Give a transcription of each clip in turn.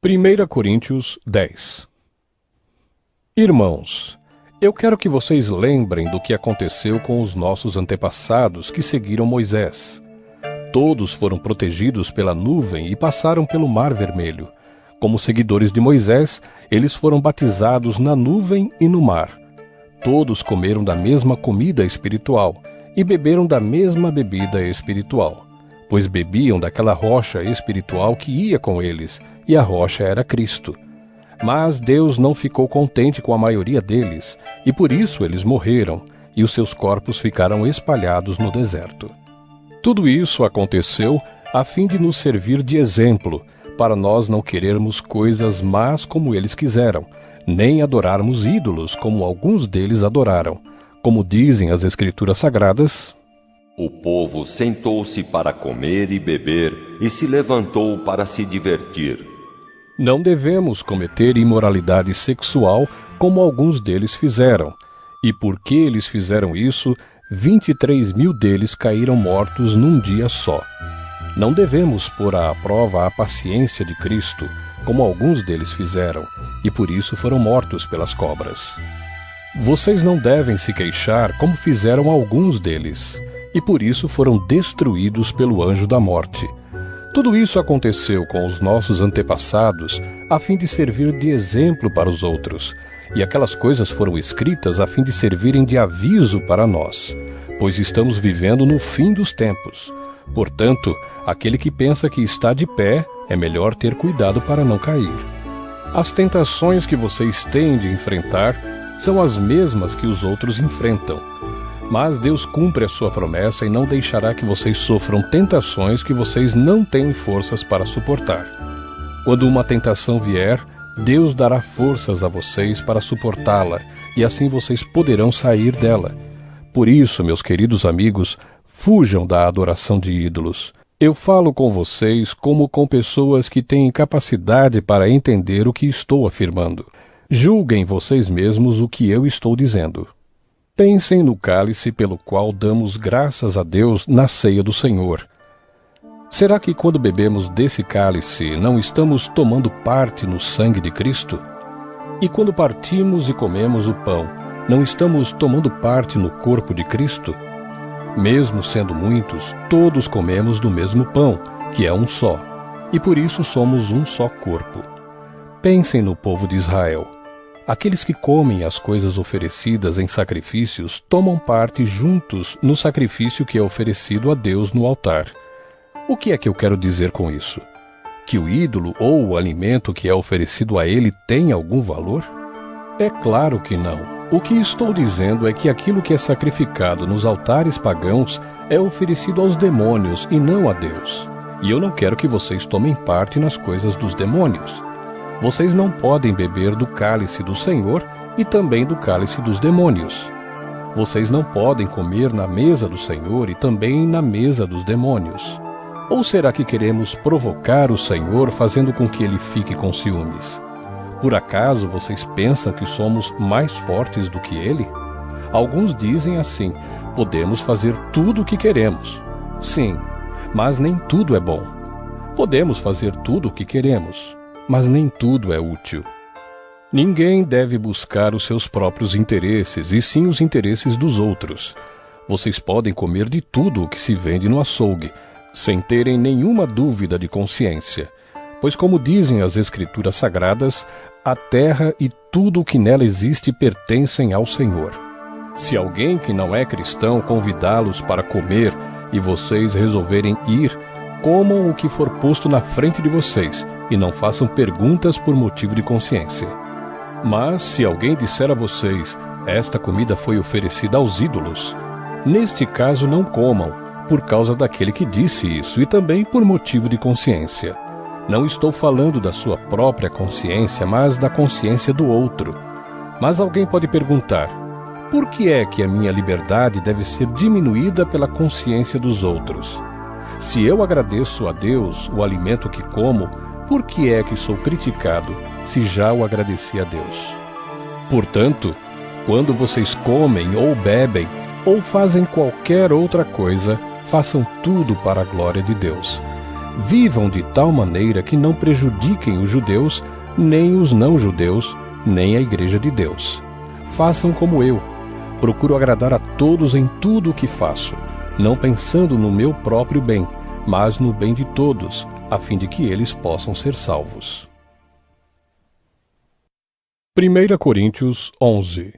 1 Coríntios 10. Irmãos, eu quero que vocês lembrem do que aconteceu com os nossos antepassados que seguiram Moisés. Todos foram protegidos pela nuvem e passaram pelo Mar Vermelho. Como seguidores de Moisés, eles foram batizados na nuvem e no mar. Todos comeram da mesma comida espiritual e beberam da mesma bebida espiritual, pois bebiam daquela rocha espiritual que ia com eles, e a rocha era Cristo. Mas Deus não ficou contente com a maioria deles, e por isso eles morreram, e os seus corpos ficaram espalhados no deserto. Tudo isso aconteceu a fim de nos servir de exemplo, para nós não querermos coisas más como eles quiseram, nem adorarmos ídolos como alguns deles adoraram. Como dizem as Escrituras Sagradas: O povo sentou-se para comer e beber e se levantou para se divertir. Não devemos cometer imoralidade sexual como alguns deles fizeram, e porque eles fizeram isso, 23.000 deles caíram mortos num dia só. Não devemos pôr à prova a paciência de Cristo, como alguns deles fizeram, e por isso foram mortos pelas cobras. Vocês não devem se queixar como fizeram alguns deles, e por isso foram destruídos pelo anjo da morte. Tudo isso aconteceu com os nossos antepassados, a fim de servir de exemplo para os outros, e aquelas coisas foram escritas a fim de servirem de aviso para nós, pois estamos vivendo no fim dos tempos. Portanto, aquele que pensa que está de pé, é melhor ter cuidado para não cair. As tentações que vocês têm de enfrentar são as mesmas que os outros enfrentam. Mas Deus cumpre a sua promessa e não deixará que vocês sofram tentações que vocês não têm forças para suportar. Quando uma tentação vier, Deus dará forças a vocês para suportá-la, e assim vocês poderão sair dela. Por isso, meus queridos amigos, fujam da adoração de ídolos. Eu falo com vocês como com pessoas que têm capacidade para entender o que estou afirmando. Julguem vocês mesmos o que eu estou dizendo. Pensem no cálice pelo qual damos graças a Deus na ceia do Senhor. Será que quando bebemos desse cálice não estamos tomando parte no sangue de Cristo? E quando partimos e comemos o pão, não estamos tomando parte no corpo de Cristo? Mesmo sendo muitos, todos comemos do mesmo pão, que é um só, e por isso somos um só corpo. Pensem no povo de Israel. Aqueles que comem as coisas oferecidas em sacrifícios tomam parte juntos no sacrifício que é oferecido a Deus no altar. O que é que eu quero dizer com isso? Que o ídolo ou o alimento que é oferecido a ele tem algum valor? É claro que não. O que estou dizendo é que aquilo que é sacrificado nos altares pagãos é oferecido aos demônios e não a Deus. E eu não quero que vocês tomem parte nas coisas dos demônios. Vocês não podem beber do cálice do Senhor e também do cálice dos demônios. Vocês não podem comer na mesa do Senhor e também na mesa dos demônios. Ou será que queremos provocar o Senhor fazendo com que ele fique com ciúmes? Por acaso vocês pensam que somos mais fortes do que ele? Alguns dizem assim: podemos fazer tudo o que queremos. Sim, mas nem tudo é bom. Podemos fazer tudo o que queremos, mas nem tudo é útil. Ninguém deve buscar os seus próprios interesses, e sim os interesses dos outros. Vocês podem comer de tudo o que se vende no açougue, sem terem nenhuma dúvida de consciência. Pois, como dizem as Escrituras Sagradas, a terra e tudo o que nela existe pertencem ao Senhor. Se alguém que não é cristão convidá-los para comer e vocês resolverem ir, comam o que for posto na frente de vocês e não façam perguntas por motivo de consciência. Mas se alguém disser a vocês: esta comida foi oferecida aos ídolos, neste caso não comam, por causa daquele que disse isso e também por motivo de consciência. Não estou falando da sua própria consciência, mas da consciência do outro. Mas alguém pode perguntar: por que é que a minha liberdade deve ser diminuída pela consciência dos outros? Se eu agradeço a Deus o alimento que como, por que é que sou criticado, se já o agradeci a Deus? Portanto, quando vocês comem ou bebem, ou fazem qualquer outra coisa, façam tudo para a glória de Deus. Vivam de tal maneira que não prejudiquem os judeus, nem os não-judeus, nem a Igreja de Deus. Façam como eu. Procuro agradar a todos em tudo o que faço, não pensando no meu próprio bem, mas no bem de todos, a fim de que eles possam ser salvos. 1 Coríntios 11.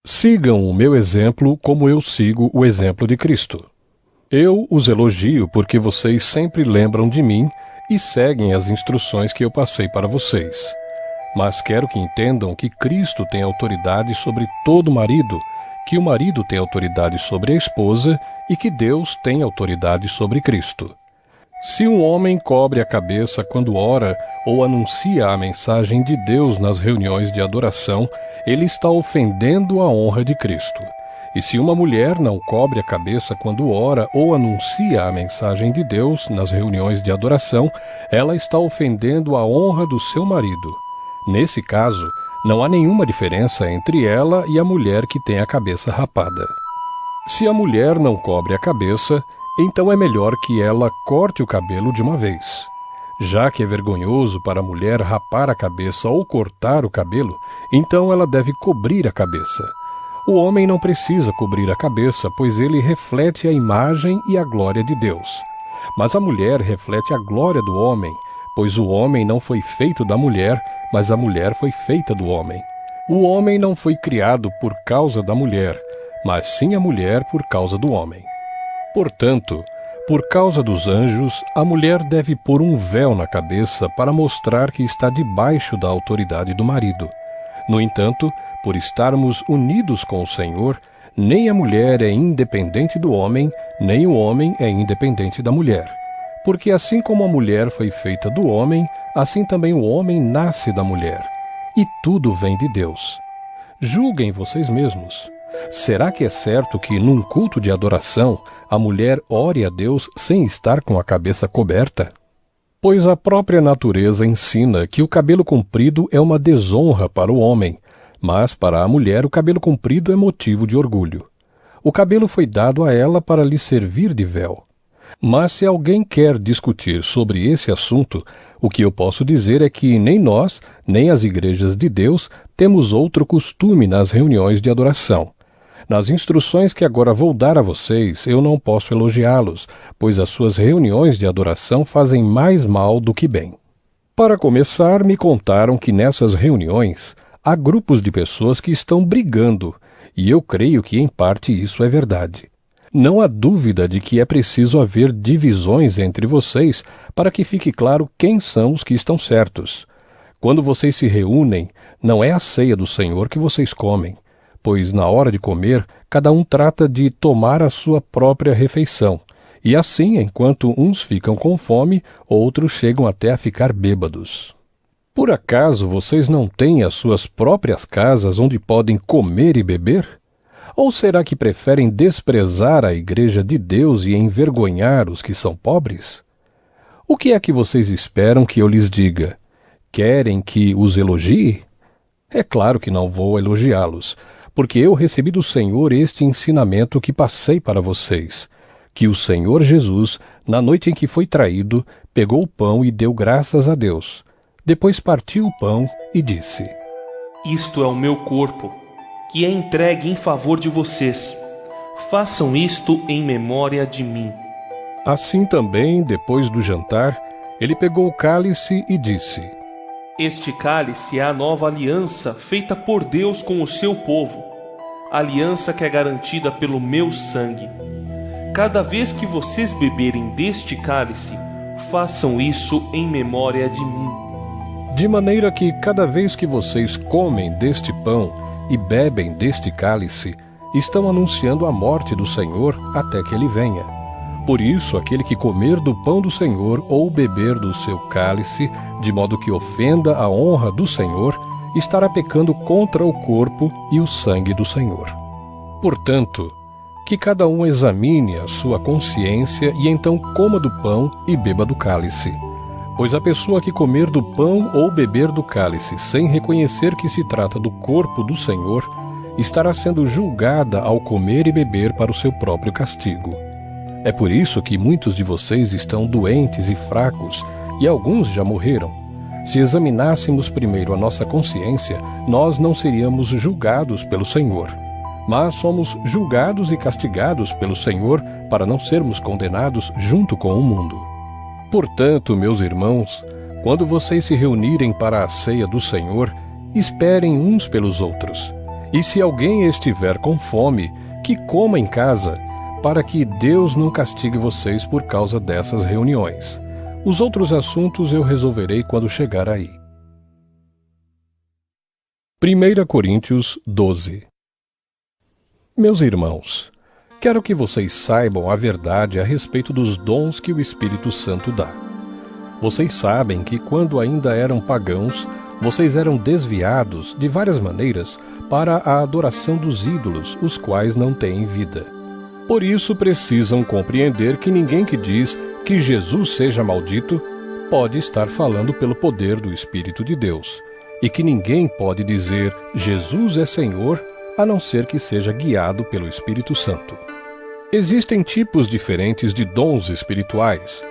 Sigam o meu exemplo como eu sigo o exemplo de Cristo. Eu os elogio porque vocês sempre lembram de mim e seguem as instruções que eu passei para vocês. Mas quero que entendam que Cristo tem autoridade sobre todo marido, que o marido tem autoridade sobre a esposa e que Deus tem autoridade sobre Cristo. Se um homem cobre a cabeça quando ora ou anuncia a mensagem de Deus nas reuniões de adoração, ele está ofendendo a honra de Cristo. E se uma mulher não cobre a cabeça quando ora ou anuncia a mensagem de Deus nas reuniões de adoração, ela está ofendendo a honra do seu marido. Nesse caso, não há nenhuma diferença entre ela e a mulher que tem a cabeça rapada. Se a mulher não cobre a cabeça, então é melhor que ela corte o cabelo de uma vez. Já que é vergonhoso para a mulher rapar a cabeça ou cortar o cabelo, então ela deve cobrir a cabeça. O homem não precisa cobrir a cabeça, pois ele reflete a imagem e a glória de Deus. Mas a mulher reflete a glória do homem, pois o homem não foi feito da mulher, mas a mulher foi feita do homem. O homem não foi criado por causa da mulher, mas sim a mulher por causa do homem. Portanto, por causa dos anjos, a mulher deve pôr um véu na cabeça para mostrar que está debaixo da autoridade do marido. No entanto, por estarmos unidos com o Senhor, nem a mulher é independente do homem, nem o homem é independente da mulher. Porque assim como a mulher foi feita do homem, assim também o homem nasce da mulher. E tudo vem de Deus. Julguem vocês mesmos. Será que é certo que, num culto de adoração, a mulher ore a Deus sem estar com a cabeça coberta? Pois a própria natureza ensina que o cabelo comprido é uma desonra para o homem, mas para a mulher o cabelo comprido é motivo de orgulho. O cabelo foi dado a ela para lhe servir de véu. Mas se alguém quer discutir sobre esse assunto, o que eu posso dizer é que nem nós, nem as igrejas de Deus, temos outro costume nas reuniões de adoração. Nas instruções que agora vou dar a vocês, eu não posso elogiá-los, pois as suas reuniões de adoração fazem mais mal do que bem. Para começar, me contaram que nessas reuniões há grupos de pessoas que estão brigando, e eu creio que em parte isso é verdade. Não há dúvida de que é preciso haver divisões entre vocês para que fique claro quem são os que estão certos. Quando vocês se reúnem, não é a ceia do Senhor que vocês comem, pois na hora de comer, cada um trata de tomar a sua própria refeição, e assim, enquanto uns ficam com fome, outros chegam até a ficar bêbados. Por acaso vocês não têm as suas próprias casas onde podem comer e beber? Ou será que preferem desprezar a Igreja de Deus e envergonhar os que são pobres? O que é que vocês esperam que eu lhes diga? Querem que os elogie? É claro que não vou elogiá-los, porque eu recebi do Senhor este ensinamento que passei para vocês, que o Senhor Jesus, na noite em que foi traído, pegou o pão e deu graças a Deus. Depois partiu o pão e disse: Isto é o meu corpo, que é entregue em favor de vocês. Façam isto em memória de mim. Assim também, depois do jantar, ele pegou o cálice e disse: Este cálice é a nova aliança feita por Deus com o seu povo, aliança que é garantida pelo meu sangue. Cada vez que vocês beberem deste cálice, façam isso em memória de mim. De maneira que cada vez que vocês comem deste pão e bebem deste cálice, estão anunciando a morte do Senhor até que ele venha. Por isso, aquele que comer do pão do Senhor ou beber do seu cálice, de modo que ofenda a honra do Senhor, estará pecando contra o corpo e o sangue do Senhor. Portanto, que cada um examine a sua consciência e então coma do pão e beba do cálice. Pois a pessoa que comer do pão ou beber do cálice sem reconhecer que se trata do corpo do Senhor, estará sendo julgada ao comer e beber para o seu próprio castigo. É por isso que muitos de vocês estão doentes e fracos, e alguns já morreram. Se examinássemos primeiro a nossa consciência, nós não seríamos julgados pelo Senhor. Mas somos julgados e castigados pelo Senhor para não sermos condenados junto com o mundo. Portanto, meus irmãos, quando vocês se reunirem para a ceia do Senhor, esperem uns pelos outros. E se alguém estiver com fome, que coma em casa, para que Deus não castigue vocês por causa dessas reuniões. Os outros assuntos eu resolverei quando chegar aí. 1 Coríntios 12. Meus irmãos, quero que vocês saibam a verdade a respeito dos dons que o Espírito Santo dá. Vocês sabem que quando ainda eram pagãos, vocês eram desviados de várias maneiras para a adoração dos ídolos, os quais não têm vida. Por isso precisam compreender que ninguém que diz que Jesus seja maldito pode estar falando pelo poder do Espírito de Deus, e que ninguém pode dizer Jesus é Senhor a não ser que seja guiado pelo Espírito Santo. Existem tipos diferentes de dons espirituais,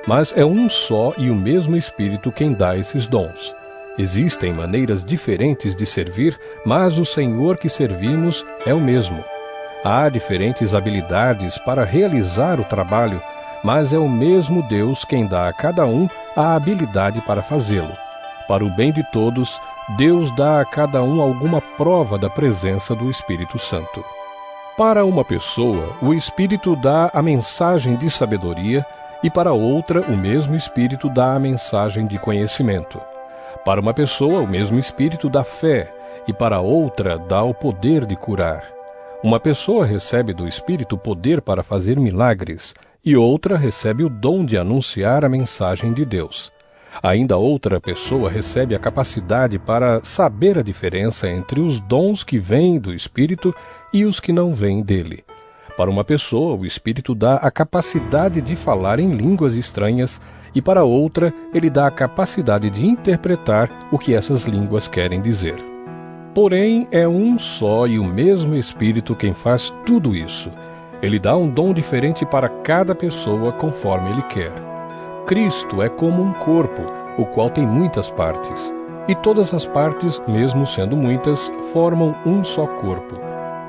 mas é um só e o mesmo Espírito quem dá esses dons. Existem maneiras diferentes de servir, mas o Senhor que servimos é o mesmo. Há diferentes habilidades para realizar o trabalho, mas é o mesmo Deus quem dá a cada um a habilidade para fazê-lo. Para o bem de todos, Deus dá a cada um alguma prova da presença do Espírito Santo. Para uma pessoa, o Espírito dá a mensagem de sabedoria, e para outra, o mesmo Espírito dá a mensagem de conhecimento. Para uma pessoa, o mesmo Espírito dá fé, e para outra dá o poder de curar. Uma pessoa recebe do Espírito poder para fazer milagres, e outra recebe o dom de anunciar a mensagem de Deus. Ainda outra pessoa recebe a capacidade para saber a diferença entre os dons que vêm do Espírito e os que não vêm dele. Para uma pessoa, o Espírito dá a capacidade de falar em línguas estranhas, e para outra, ele dá a capacidade de interpretar o que essas línguas querem dizer. Porém, é um só e o mesmo Espírito quem faz tudo isso. Ele dá um dom diferente para cada pessoa conforme ele quer. Cristo é como um corpo, o qual tem muitas partes, e todas as partes, mesmo sendo muitas, formam um só corpo.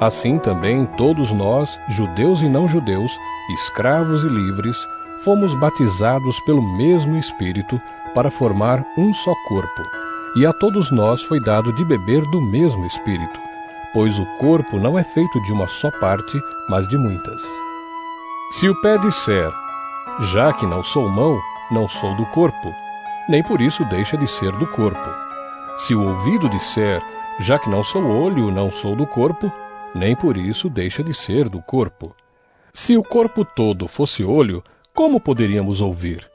Assim também todos nós, judeus e não judeus, escravos e livres, fomos batizados pelo mesmo Espírito para formar um só corpo. E a todos nós foi dado de beber do mesmo Espírito, pois o corpo não é feito de uma só parte, mas de muitas. Se o pé disser, já que não sou mão, não sou do corpo, nem por isso deixa de ser do corpo. Se o ouvido disser, já que não sou olho, não sou do corpo, nem por isso deixa de ser do corpo. Se o corpo todo fosse olho, como poderíamos ouvir?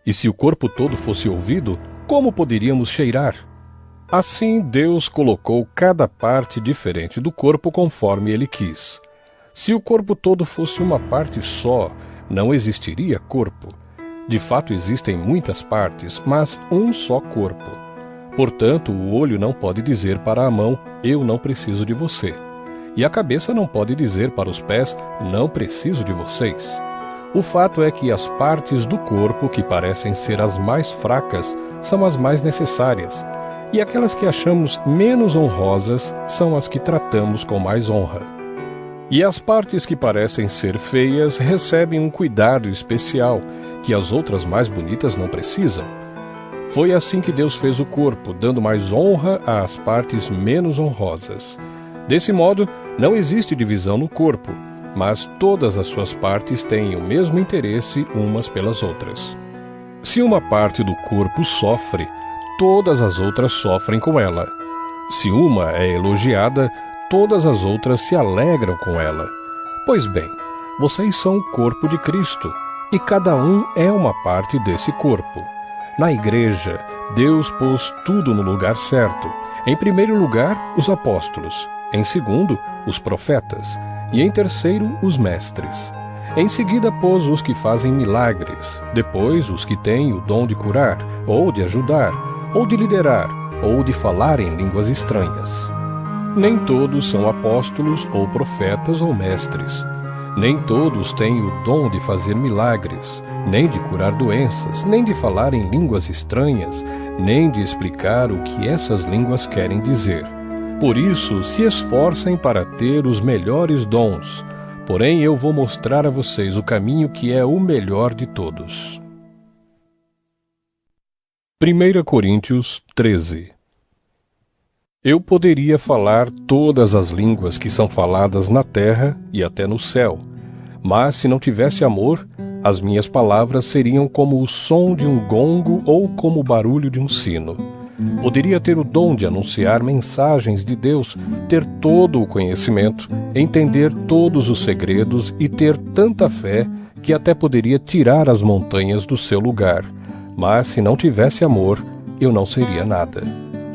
E se o corpo todo fosse ouvido, como poderíamos cheirar? Assim Deus colocou cada parte diferente do corpo conforme ele quis. Se o corpo todo fosse uma parte só, não existiria corpo. De fato existem muitas partes, mas um só corpo. Portanto, o olho não pode dizer para a mão, eu não preciso de você. E a cabeça não pode dizer para os pés, não preciso de vocês. O fato é que as partes do corpo que parecem ser as mais fracas são as mais necessárias, e aquelas que achamos menos honrosas são as que tratamos com mais honra. E as partes que parecem ser feias recebem um cuidado especial, que as outras mais bonitas não precisam. Foi assim que Deus fez o corpo, dando mais honra às partes menos honrosas. Desse modo, não existe divisão no corpo, mas todas as suas partes têm o mesmo interesse umas pelas outras. Se uma parte do corpo sofre, todas as outras sofrem com ela. Se uma é elogiada, todas as outras se alegram com ela. Pois bem, vocês são o corpo de Cristo, e cada um é uma parte desse corpo. Na igreja, Deus pôs tudo no lugar certo. Em primeiro lugar, os apóstolos. Em segundo, os profetas. E em terceiro, os mestres. Em seguida pôs os que fazem milagres. Depois, os que têm o dom de curar, ou de ajudar, ou de liderar, ou de falar em línguas estranhas. Nem todos são apóstolos, ou profetas, ou mestres. Nem todos têm o dom de fazer milagres, nem de curar doenças, nem de falar em línguas estranhas, nem de explicar o que essas línguas querem dizer. Por isso, se esforcem para ter os melhores dons. Porém, eu vou mostrar a vocês o caminho que é o melhor de todos. 1 Coríntios 13. Eu poderia falar todas as línguas que são faladas na terra e até no céu, mas se não tivesse amor, as minhas palavras seriam como o som de um gongo ou como o barulho de um sino. Poderia ter o dom de anunciar mensagens de Deus, ter todo o conhecimento, entender todos os segredos e ter tanta fé que até poderia tirar as montanhas do seu lugar. Mas se não tivesse amor, eu não seria nada.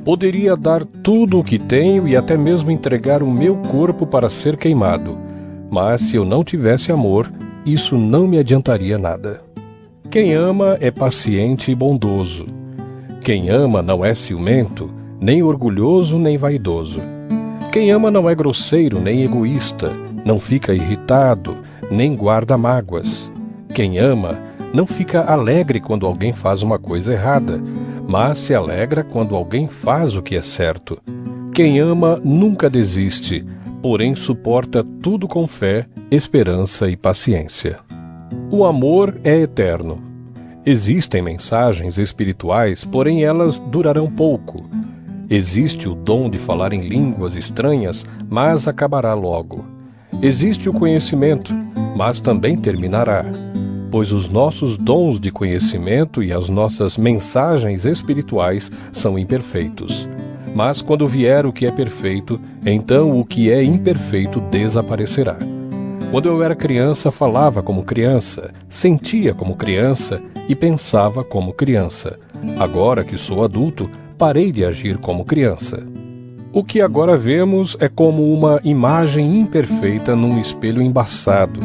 Poderia dar tudo o que tenho e até mesmo entregar o meu corpo para ser queimado. Mas se eu não tivesse amor, isso não me adiantaria nada. Quem ama é paciente e bondoso. Quem ama não é ciumento, nem orgulhoso, nem vaidoso. Quem ama não é grosseiro, nem egoísta, não fica irritado, nem guarda mágoas. Quem ama não fica alegre quando alguém faz uma coisa errada, mas se alegra quando alguém faz o que é certo. Quem ama nunca desiste, porém suporta tudo com fé, esperança e paciência. O amor é eterno. Existem mensagens espirituais, porém elas durarão pouco. Existe o dom de falar em línguas estranhas, mas acabará logo. Existe o conhecimento, mas também terminará. Pois os nossos dons de conhecimento e as nossas mensagens espirituais são imperfeitos. Mas quando vier o que é perfeito, então o que é imperfeito desaparecerá. Quando eu era criança, falava como criança, sentia como criança e pensava como criança. Agora que sou adulto, parei de agir como criança. O que agora vemos é como uma imagem imperfeita num espelho embaçado,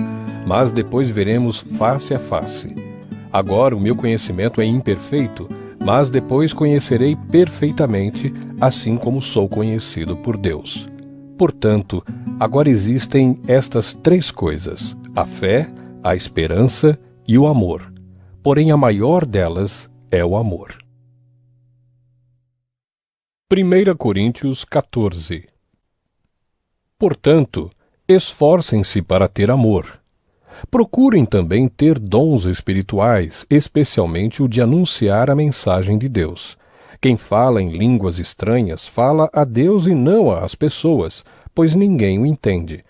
mas depois veremos face a face. Agora o meu conhecimento é imperfeito, mas depois conhecerei perfeitamente, assim como sou conhecido por Deus. Portanto, agora existem estas três coisas: a fé, a esperança e o amor. Porém, a maior delas é o amor. 1 Coríntios 14. Portanto, esforcem-se para ter amor. Procurem também ter dons espirituais, especialmente o de anunciar a mensagem de Deus. Quem fala em línguas estranhas fala a Deus e não às pessoas, pois ninguém o entende.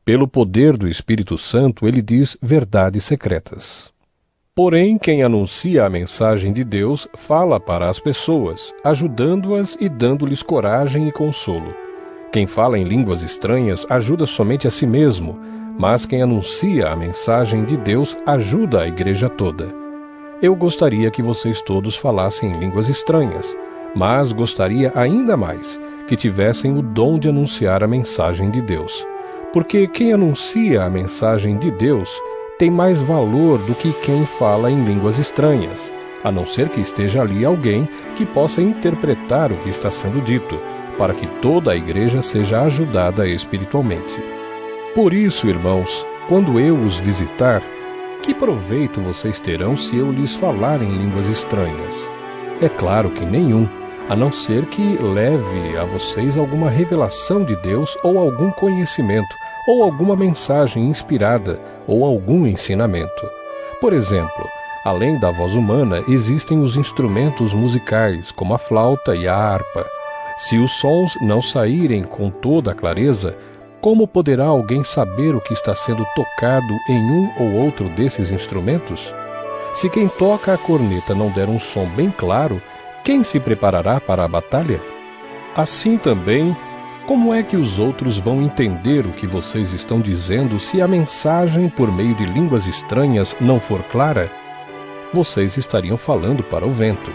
Pelo poder do Espírito Santo, ele diz verdades secretas. Porém, quem anuncia a mensagem de Deus fala para as pessoas, ajudando-as e dando-lhes coragem e consolo. Quem fala em línguas estranhas ajuda somente a si mesmo, mas quem anuncia a mensagem de Deus ajuda a igreja toda. Eu gostaria que vocês todos falassem em línguas estranhas, mas gostaria ainda mais que tivessem o dom de anunciar a mensagem de Deus. Porque quem anuncia a mensagem de Deus tem mais valor do que quem fala em línguas estranhas, a não ser que esteja ali alguém que possa interpretar o que está sendo dito, para que toda a igreja seja ajudada espiritualmente. Por isso, irmãos, quando eu os visitar, que proveito vocês terão se eu lhes falar em línguas estranhas? É claro que nenhum, a não ser que leve a vocês alguma revelação de Deus ou algum conhecimento, ou alguma mensagem inspirada, ou algum ensinamento. Por exemplo, além da voz humana, existem os instrumentos musicais, como a flauta e a harpa. Se os sons não saírem com toda a clareza, como poderá alguém saber o que está sendo tocado em um ou outro desses instrumentos? Se quem toca a corneta não der um som bem claro, quem se preparará para a batalha? Assim também, como é que os outros vão entender o que vocês estão dizendo se a mensagem por meio de línguas estranhas não for clara? Vocês estariam falando para o vento.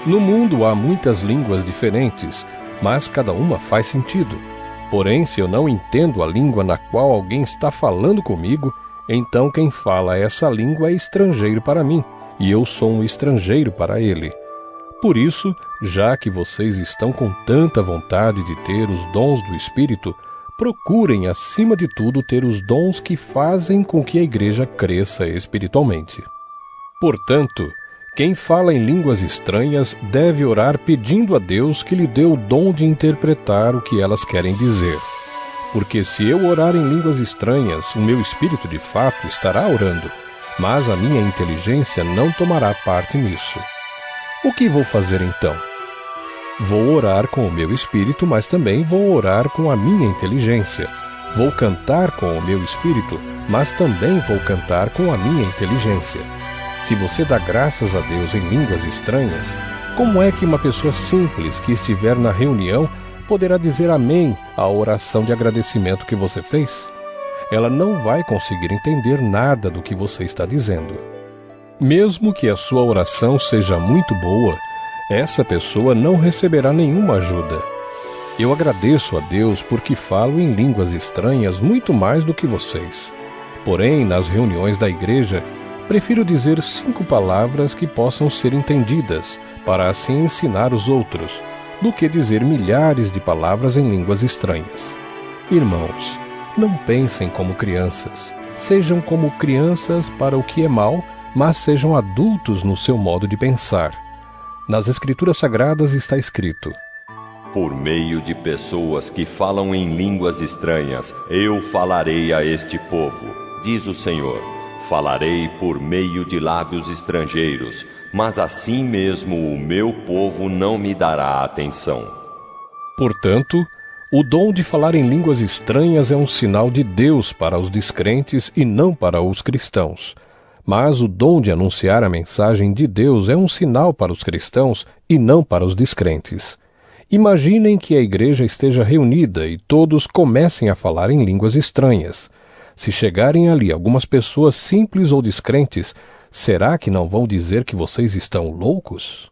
No mundo há muitas línguas diferentes, mas cada uma faz sentido. Porém, se eu não entendo a língua na qual alguém está falando comigo, então quem fala essa língua é estrangeiro para mim, e eu sou um estrangeiro para ele. Por isso, já que vocês estão com tanta vontade de ter os dons do Espírito, procurem, acima de tudo, ter os dons que fazem com que a igreja cresça espiritualmente. Portanto, quem fala em línguas estranhas deve orar pedindo a Deus que lhe dê o dom de interpretar o que elas querem dizer. Porque se eu orar em línguas estranhas, o meu espírito de fato estará orando, mas a minha inteligência não tomará parte nisso. O que vou fazer então? Vou orar com o meu espírito, mas também vou orar com a minha inteligência. Vou cantar com o meu espírito, mas também vou cantar com a minha inteligência. Se você dá graças a Deus em línguas estranhas, como é que uma pessoa simples que estiver na reunião poderá dizer amém à oração de agradecimento que você fez? Ela não vai conseguir entender nada do que você está dizendo. Mesmo que a sua oração seja muito boa, essa pessoa não receberá nenhuma ajuda. Eu agradeço a Deus porque falo em línguas estranhas muito mais do que vocês. Porém, nas reuniões da igreja, prefiro dizer 5 palavras que possam ser entendidas, para assim ensinar os outros, do que dizer milhares de palavras em línguas estranhas. Irmãos, não pensem como crianças. Sejam como crianças para o que é mal, mas sejam adultos no seu modo de pensar. Nas Escrituras Sagradas está escrito: Por meio de pessoas que falam em línguas estranhas, eu falarei a este povo, diz o Senhor. Falarei por meio de lábios estrangeiros, mas assim mesmo o meu povo não me dará atenção. Portanto, o dom de falar em línguas estranhas é um sinal de Deus para os descrentes e não para os cristãos. Mas o dom de anunciar a mensagem de Deus é um sinal para os cristãos e não para os descrentes. Imaginem que a igreja esteja reunida e todos comecem a falar em línguas estranhas. Se chegarem ali algumas pessoas simples ou descrentes, será que não vão dizer que vocês estão loucos?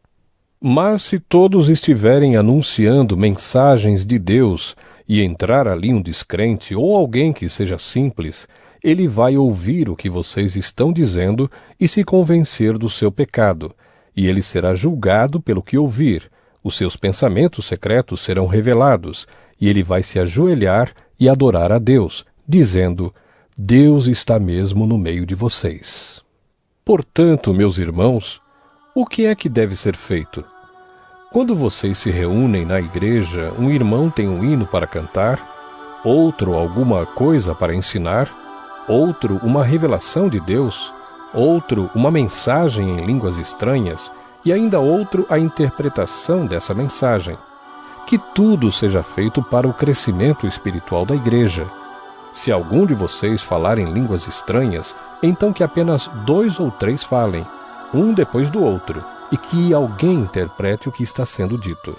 Mas se todos estiverem anunciando mensagens de Deus e entrar ali um descrente ou alguém que seja simples, ele vai ouvir o que vocês estão dizendo e se convencer do seu pecado, e ele será julgado pelo que ouvir. Os seus pensamentos secretos serão revelados, e ele vai se ajoelhar e adorar a Deus, dizendo: Deus está mesmo no meio de vocês. Portanto, meus irmãos, o que é que deve ser feito? Quando vocês se reúnem na igreja, um irmão tem um hino para cantar, outro alguma coisa para ensinar, outro uma revelação de Deus, outro uma mensagem em línguas estranhas e ainda outro a interpretação dessa mensagem. Que tudo seja feito para o crescimento espiritual da igreja. Se algum de vocês falar em línguas estranhas, então que apenas 2 ou 3 falem, um depois do outro, e que alguém interprete o que está sendo dito.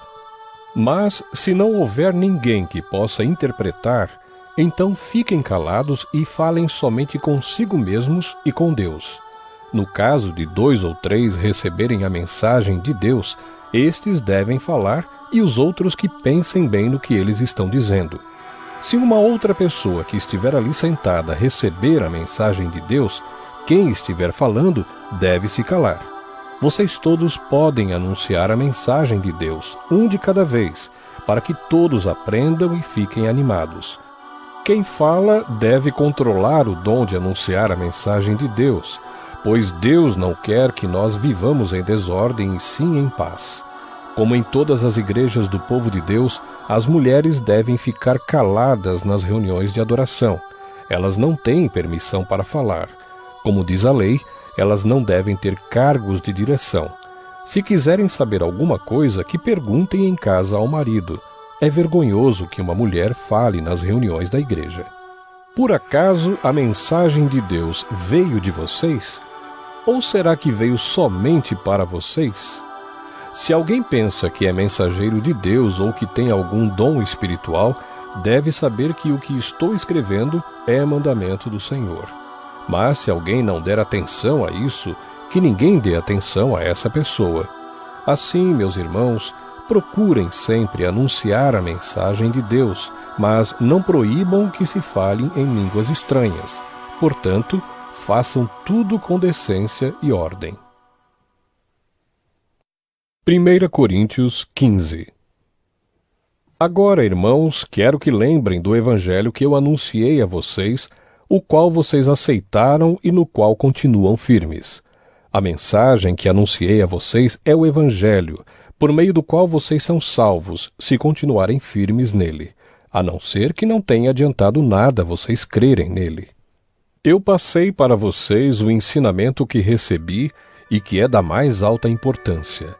Mas, se não houver ninguém que possa interpretar, então fiquem calados e falem somente consigo mesmos e com Deus. No caso de 2 ou 3 receberem a mensagem de Deus, estes devem falar e os outros que pensem bem no que eles estão dizendo. Se uma outra pessoa que estiver ali sentada receber a mensagem de Deus, quem estiver falando deve se calar. Vocês todos podem anunciar a mensagem de Deus, um de cada vez, para que todos aprendam e fiquem animados. Quem fala deve controlar o dom de anunciar a mensagem de Deus, pois Deus não quer que nós vivamos em desordem e sim em paz. Como em todas as igrejas do povo de Deus, as mulheres devem ficar caladas nas reuniões de adoração. Elas não têm permissão para falar. Como diz a lei, elas não devem ter cargos de direção. Se quiserem saber alguma coisa, que perguntem em casa ao marido. É vergonhoso que uma mulher fale nas reuniões da igreja. Por acaso a mensagem de Deus veio de vocês? Ou será que veio somente para vocês? Se alguém pensa que é mensageiro de Deus ou que tem algum dom espiritual, deve saber que o que estou escrevendo é mandamento do Senhor. Mas se alguém não der atenção a isso, que ninguém dê atenção a essa pessoa. Assim, meus irmãos, procurem sempre anunciar a mensagem de Deus, mas não proíbam que se falem em línguas estranhas. Portanto, façam tudo com decência e ordem. 1 Coríntios 15. Agora, irmãos, quero que lembrem do evangelho que eu anunciei a vocês, o qual vocês aceitaram e no qual continuam firmes. A mensagem que anunciei a vocês é o evangelho, por meio do qual vocês são salvos, se continuarem firmes nele, a não ser que não tenha adiantado nada vocês crerem nele. Eu passei para vocês o ensinamento que recebi e que é da mais alta importância.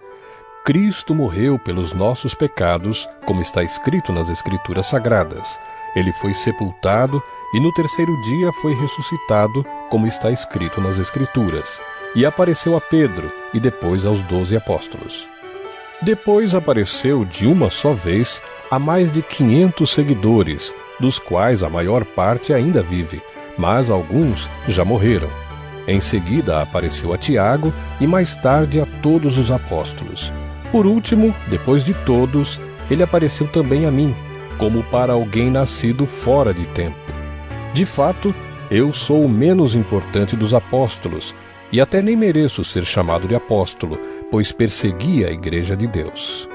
Cristo morreu pelos nossos pecados, como está escrito nas Escrituras Sagradas. Ele foi sepultado e no terceiro dia foi ressuscitado, como está escrito nas Escrituras. E apareceu a Pedro e depois aos 12 apóstolos. Depois apareceu de uma só vez a mais de 500 seguidores, dos quais a maior parte ainda vive, mas alguns já morreram. Em seguida apareceu a Tiago e mais tarde a todos os apóstolos. Por último, depois de todos, ele apareceu também a mim, como para alguém nascido fora de tempo. De fato, eu sou o menos importante dos apóstolos, e até nem mereço ser chamado de apóstolo, pois persegui a Igreja de Deus.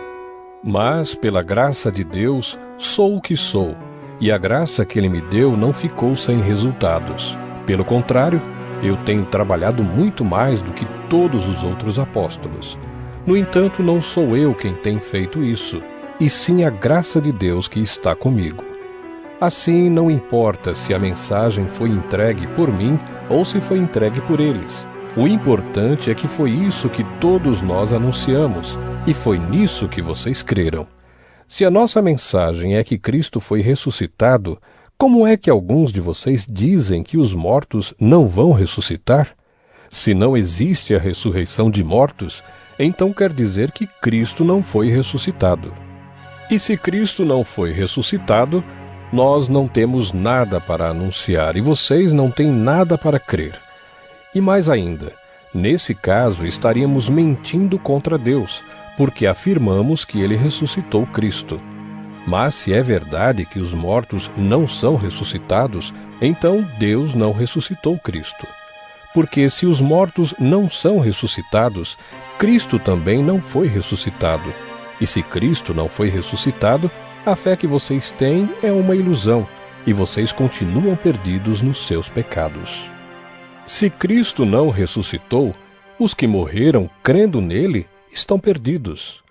Mas, pela graça de Deus, sou o que sou, e a graça que Ele me deu não ficou sem resultados. Pelo contrário, eu tenho trabalhado muito mais do que todos os outros apóstolos. No entanto, não sou eu quem tem feito isso, e sim a graça de Deus que está comigo. Assim, não importa se a mensagem foi entregue por mim ou se foi entregue por eles. O importante é que foi isso que todos nós anunciamos, e foi nisso que vocês creram. Se a nossa mensagem é que Cristo foi ressuscitado, como é que alguns de vocês dizem que os mortos não vão ressuscitar? Se não existe a ressurreição de mortos, então quer dizer que Cristo não foi ressuscitado. E se Cristo não foi ressuscitado, nós não temos nada para anunciar e vocês não têm nada para crer. E mais ainda, nesse caso estaríamos mentindo contra Deus, porque afirmamos que Ele ressuscitou Cristo. Mas se é verdade que os mortos não são ressuscitados, então Deus não ressuscitou Cristo. Porque se os mortos não são ressuscitados, Cristo também não foi ressuscitado. E se Cristo não foi ressuscitado, a fé que vocês têm é uma ilusão, e vocês continuam perdidos nos seus pecados. Se Cristo não ressuscitou, os que morreram crendo nele estão perdidos.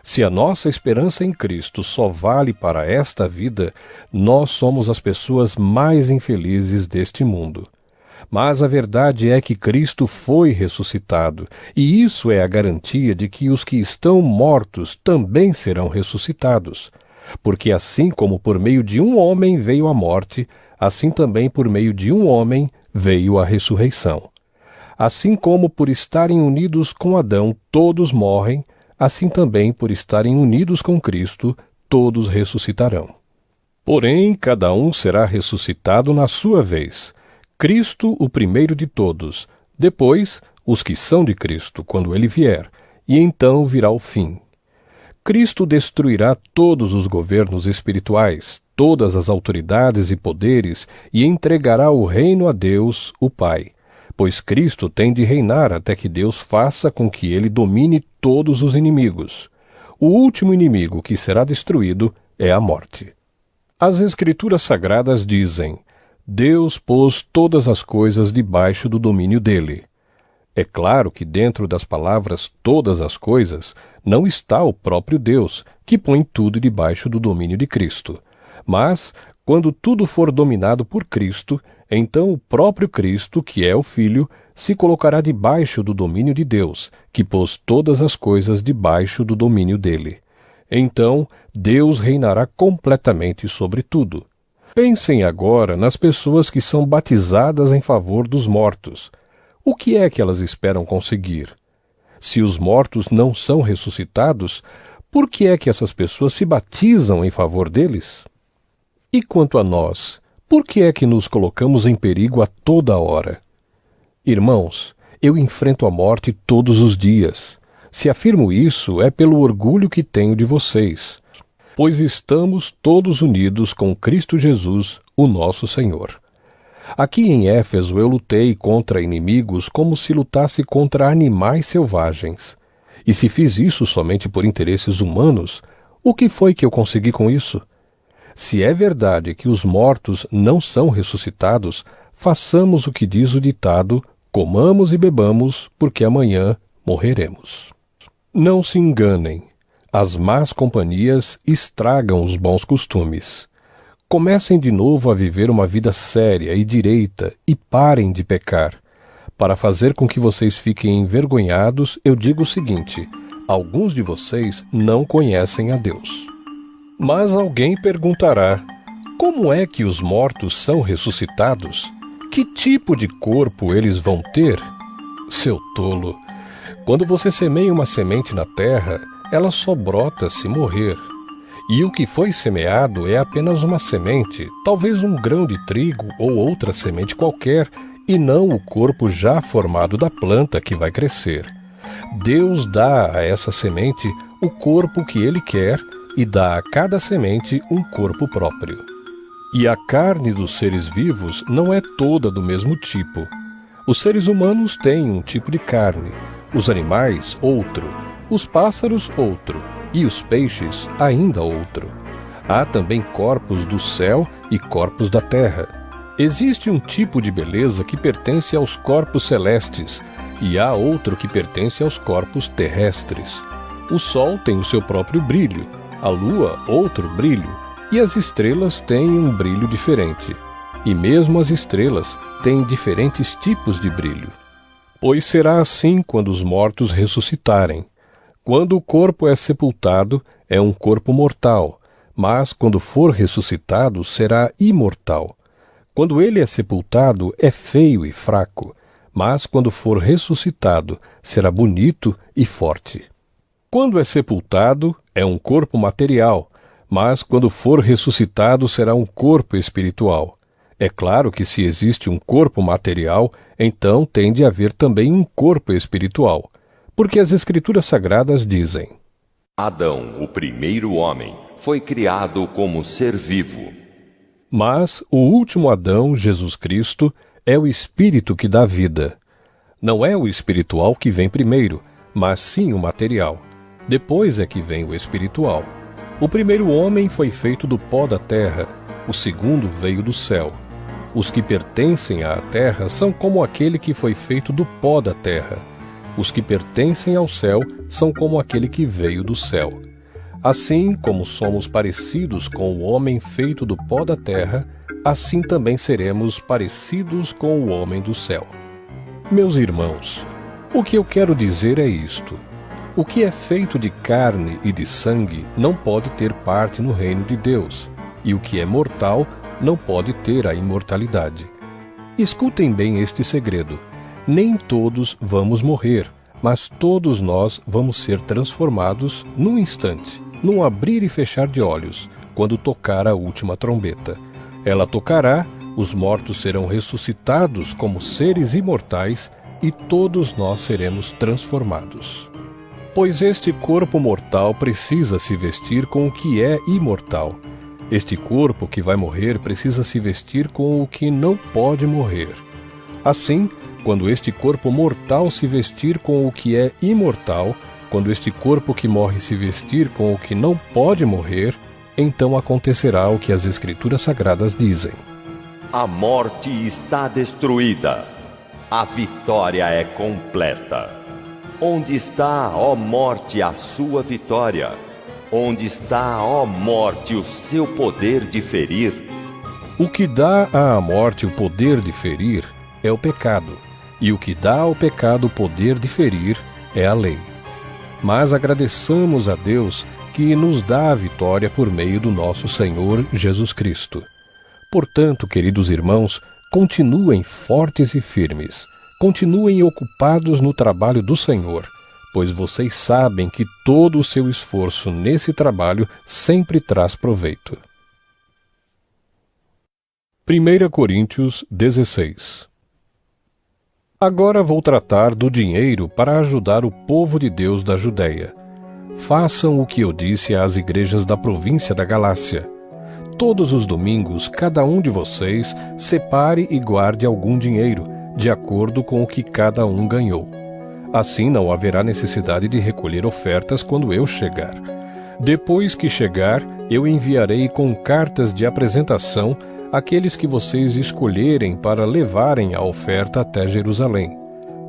Se a nossa esperança em Cristo só vale para esta vida, nós somos as pessoas mais infelizes deste mundo. Mas a verdade é que Cristo foi ressuscitado, e isso é a garantia de que os que estão mortos também serão ressuscitados. Porque assim como por meio de um homem veio a morte, assim também por meio de um homem veio a ressurreição. Assim como por estarem unidos com Adão todos morrem, assim também por estarem unidos com Cristo todos ressuscitarão. Porém, cada um será ressuscitado na sua vez. Cristo o primeiro de todos, depois os que são de Cristo quando ele vier, e então virá o fim. Cristo destruirá todos os governos espirituais, todas as autoridades e poderes, e entregará o reino a Deus, o Pai. Pois Cristo tem de reinar até que Deus faça com que ele domine todos os inimigos. O último inimigo que será destruído é a morte. As Escrituras Sagradas dizem: Deus pôs todas as coisas debaixo do domínio dele. É claro que dentro das palavras todas as coisas não está o próprio Deus, que põe tudo debaixo do domínio de Cristo. Mas, quando tudo for dominado por Cristo, então o próprio Cristo, que é o Filho, se colocará debaixo do domínio de Deus, que pôs todas as coisas debaixo do domínio dele. Então, Deus reinará completamente sobre tudo. Pensem agora nas pessoas que são batizadas em favor dos mortos. O que é que elas esperam conseguir? Se os mortos não são ressuscitados, por que é que essas pessoas se batizam em favor deles? E quanto a nós, por que é que nos colocamos em perigo a toda hora? Irmãos, eu enfrento a morte todos os dias. Se afirmo isso, é pelo orgulho que tenho de vocês, pois estamos todos unidos com Cristo Jesus, o nosso Senhor. Aqui em Éfeso eu lutei contra inimigos como se lutasse contra animais selvagens. E se fiz isso somente por interesses humanos, O que foi que eu consegui com isso? Se é verdade que os mortos não são ressuscitados, façamos o que diz o ditado: comamos e bebamos, porque amanhã morreremos. Não se enganem. As más companhias estragam os bons costumes. Comecem de novo a viver uma vida séria e direita e parem de pecar. Para fazer com que vocês fiquem envergonhados, eu digo o seguinte: alguns de vocês não conhecem a Deus. Mas alguém perguntará: como é que os mortos são ressuscitados? Que tipo de corpo eles vão ter? Seu tolo! Quando você semeia uma semente na terra, ela só brota se morrer. E o que foi semeado é apenas uma semente, talvez um grão de trigo ou outra semente qualquer, e não o corpo já formado da planta que vai crescer. Deus dá a essa semente o corpo que Ele quer e dá a cada semente um corpo próprio. E a carne dos seres vivos não é toda do mesmo tipo. Os seres humanos têm um tipo de carne, os animais outro, os pássaros outro, e os peixes ainda outro. Há também corpos do céu e corpos da terra. Existe um tipo de beleza que pertence aos corpos celestes, e há outro que pertence aos corpos terrestres. O sol tem o seu próprio brilho, a lua outro brilho, e as estrelas têm um brilho diferente. E mesmo as estrelas têm diferentes tipos de brilho. Pois será assim quando os mortos ressuscitarem. Quando o corpo é sepultado, é um corpo mortal, mas quando for ressuscitado, será imortal. Quando ele é sepultado, é feio e fraco, mas quando for ressuscitado, será bonito e forte. Quando é sepultado, é um corpo material, mas quando for ressuscitado, será um corpo espiritual. É claro que se existe um corpo material, então tem de haver também um corpo espiritual. Porque as Escrituras Sagradas dizem: Adão, o primeiro homem, foi criado como ser vivo. Mas o último Adão, Jesus Cristo, é o Espírito que dá vida. Não é o espiritual que vem primeiro, mas sim o material. Depois é que vem o espiritual. O primeiro homem foi feito do pó da terra, o segundo veio do céu. Os que pertencem à terra são como aquele que foi feito do pó da terra. Os que pertencem ao céu são como aquele que veio do céu. Assim como somos parecidos com o homem feito do pó da terra, assim também seremos parecidos com o homem do céu. Meus irmãos, o que eu quero dizer é isto: o que é feito de carne e de sangue não pode ter parte no reino de Deus, e o que é mortal não pode ter a imortalidade. Escutem bem este segredo: nem todos vamos morrer, mas todos nós vamos ser transformados num instante, num abrir e fechar de olhos, quando tocar a última trombeta. Ela tocará, os mortos serão ressuscitados como seres imortais e todos nós seremos transformados. Pois este corpo mortal precisa se vestir com o que é imortal. Este corpo que vai morrer precisa se vestir com o que não pode morrer. Assim, quando este corpo mortal se vestir com o que é imortal, quando este corpo que morre se vestir com o que não pode morrer, então acontecerá o que as Escrituras Sagradas dizem: A morte está destruída. A vitória é completa. Onde está, ó morte, a sua vitória? Onde está, ó morte, o seu poder de ferir? O que dá à morte o poder de ferir é o pecado, e o que dá ao pecado o poder de ferir é a lei. Mas agradeçamos a Deus que nos dá a vitória por meio do nosso Senhor Jesus Cristo. Portanto, queridos irmãos, continuem fortes e firmes, continuem ocupados no trabalho do Senhor, pois vocês sabem que todo o seu esforço nesse trabalho sempre traz proveito. 1 Coríntios 16. Agora vou tratar do dinheiro para ajudar o povo de Deus da Judéia. Façam o que eu disse às igrejas da província da Galácia. Todos os domingos, cada um de vocês separe e guarde algum dinheiro, de acordo com o que cada um ganhou. Assim não haverá necessidade de recolher ofertas quando eu chegar. Depois que chegar, eu enviarei com cartas de apresentação aqueles que vocês escolherem para levarem a oferta até Jerusalém.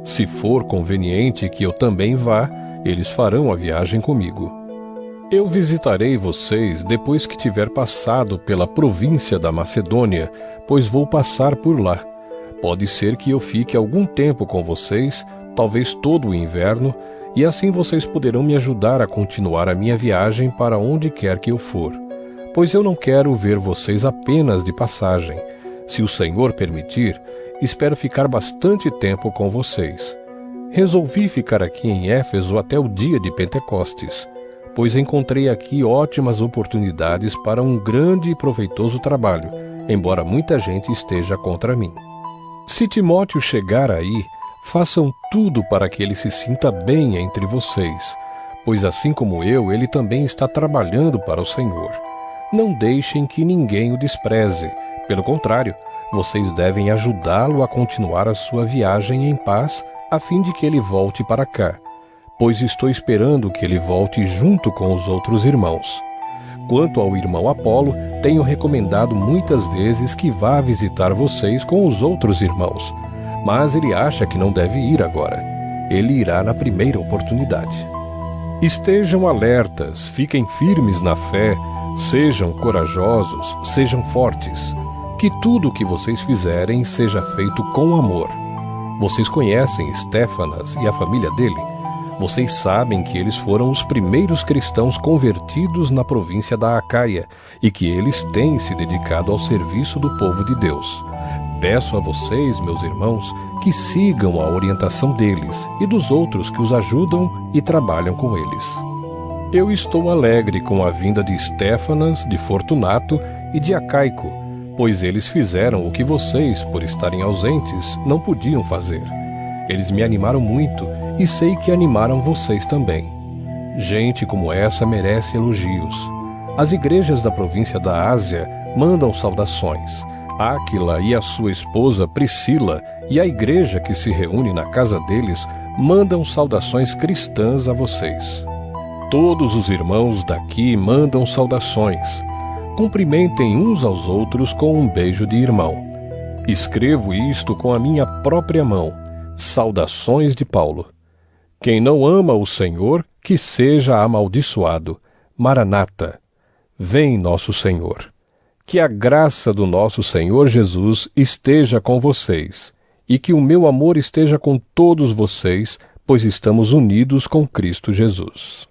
Se for conveniente que eu também vá, eles farão a viagem comigo. Eu visitarei vocês depois que tiver passado pela província da Macedônia, pois vou passar por lá. Pode ser que eu fique algum tempo com vocês, talvez todo o inverno, e assim vocês poderão me ajudar a continuar a minha viagem para onde quer que eu for. Pois eu não quero ver vocês apenas de passagem. Se o Senhor permitir, espero ficar bastante tempo com vocês. Resolvi ficar aqui em Éfeso até o dia de Pentecostes, pois encontrei aqui ótimas oportunidades para um grande e proveitoso trabalho, embora muita gente esteja contra mim. Se Timóteo chegar aí, façam tudo para que ele se sinta bem entre vocês, pois assim como eu, ele também está trabalhando para o Senhor. Não deixem que ninguém o despreze. Pelo contrário, vocês devem ajudá-lo a continuar a sua viagem em paz, a fim de que ele volte para cá, pois estou esperando que ele volte junto com os outros irmãos. Quanto ao irmão Apolo, tenho recomendado muitas vezes que vá visitar vocês com os outros irmãos, mas ele acha que não deve ir agora. Ele irá na primeira oportunidade. Estejam alertas, fiquem firmes na fé, sejam corajosos, sejam fortes. Que tudo o que vocês fizerem seja feito com amor. Vocês conhecem Estéfanas e a família dele? Vocês sabem que eles foram os primeiros cristãos convertidos na província da Acaia e que eles têm se dedicado ao serviço do povo de Deus. Peço a vocês, meus irmãos, que sigam a orientação deles e dos outros que os ajudam e trabalham com eles. Eu estou alegre com a vinda de Estéfanas, de Fortunato e de Acaico, pois eles fizeram o que vocês, por estarem ausentes, não podiam fazer. Eles me animaram muito e sei que animaram vocês também. Gente como essa merece elogios. As igrejas da província da Ásia mandam saudações. Áquila e a sua esposa Priscila e a igreja que se reúne na casa deles mandam saudações cristãs a vocês. Todos os irmãos daqui mandam saudações. Cumprimentem uns aos outros com um beijo de irmão. Escrevo isto com a minha própria mão. Saudações de Paulo. Quem não ama o Senhor, que seja amaldiçoado. Maranata. Vem nosso Senhor. Que a graça do nosso Senhor Jesus esteja com vocês, e que o meu amor esteja com todos vocês, pois estamos unidos com Cristo Jesus.